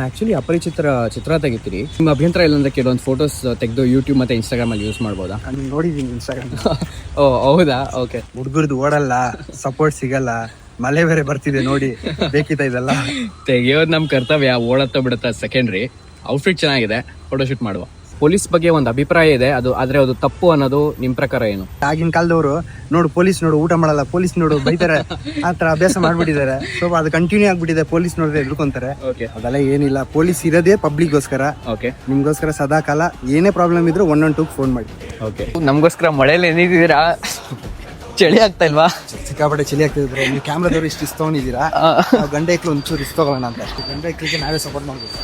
Actually ಅಪರಿಚಿತರ ಚಿತ್ರ ತೆಗಿತೀರಿ. ನಿಮ್ಮ ಅಭ್ಯಂತರ ಇಲ್ಲ ಅಂದ್ರೆ ಕೆಲವೊಂದು ಫೋಟೋಸ್ ತೆಗೆದು ಯೂಟ್ಯೂಬ್ ಮತ್ತೆ ಇನ್ಸ್ಟಾಗ್ರಾಮ್ ಅಲ್ಲಿ ಯೂಸ್ ಮಾಡ್ಬೋದಾ? ನೋಡಿದೀನಿ ಇನ್ಸ್ಟಾಗ್ರಾಮ್. ಓ ಹೌದಾ, ಓಕೆ. ಹುಡುಗರದು ಓಡಲ್ಲ, ಸಪೋರ್ಟ್ ಸಿಗಲ್ಲ, ಮಳೆ ಬೇರೆ ಬರ್ತಿದೆ ನೋಡಿ, ಬೇಕಿತ್ತ ಇದೆಲ್ಲ? ತೆಗಿಯೋದು ನಮ್ಮ ಕರ್ತವ್ಯ, ಓಡತ್ತ ಬಿಡುತ್ತ ಸೆಕೆಂಡ್ರಿ. ಔಟ್ಫಿಟ್ ಚೆನ್ನಾಗಿದೆ, ಫೋಟೋಶೂಟ್ ಮಾಡುವ. ಪೊಲೀಸ್ ಬಗ್ಗೆ ಒಂದು ಅಭಿಪ್ರಾಯ ಇದೆ, ಆದ್ರೆ ಅದು ತಪ್ಪು ಅನ್ನೋದು ನಿಮ್ ಪ್ರಕಾರ ಏನು? ಆಗಿನ ಕಾಲದವರು ನೋಡು ಪೊಲೀಸ್ ನೋಡು ಊಟ ಮಾಡಲ್ಲ, ಪೊಲೀಸ್ ನೋಡು ಬೈತಾರೆ, ಆತರ ಅಭ್ಯಾಸ ಮಾಡ್ಬಿಟ್ಟಿದ್ದಾರೆ. ಸೊ ಅದು ಕಂಟಿನ್ಯೂ ಆಗ್ಬಿಟ್ಟಿದೆ. ಪೊಲೀಸ್ ನೋಡಿದ್ರೆ ಎದ್ಕೊಂತಾರೆ. ಅದೆಲ್ಲ ಏನಿಲ್ಲ. ಪೊಲೀಸ್ ಇರೋದೇ ಪಬ್ಲಿಕ್ಗೋಸ್ಕರ. ಓಕೆ, ನಿಮ್ಗೋಸ್ಕರ ಸದಾ ಕಾಲ ಏನೇ ಪ್ರಾಬ್ಲಮ್ ಇದ್ರು 112 ಫೋನ್ ಮಾಡಿ. ಓಕೆ. ನಮಗೋಸ್ಕರ ಮಳೆಯಲ್ಲಿ ಏನಿದ್ದೀರಾ? ಚಳಿ ಆಗ್ತಾ ಇಲ್ವಾ? ಸಿಕ್ಕಾಪಟ್ಟೆ ಚಳಿ ಆಗ್ತಿದ್ರೆ ನೀವು ಕ್ಯಾಮ್ರಾದವ್ರು ಇಷ್ಟು ಇಸ್ಕೊಂಡಿದ್ದೀರಾ, ನಾವು ಗಂಡ ಎಕ್ಲು ಒಂಚೂರು ಇಸ್ಕೊಳ್ಳೋಣ ಅಂತ. ಅಷ್ಟು ಗಂಡ ಎಕ್ಲಿಗೆ ನಾವೇ ಸಪೋರ್ಟ್ ಮಾಡ್ಬೇಕು.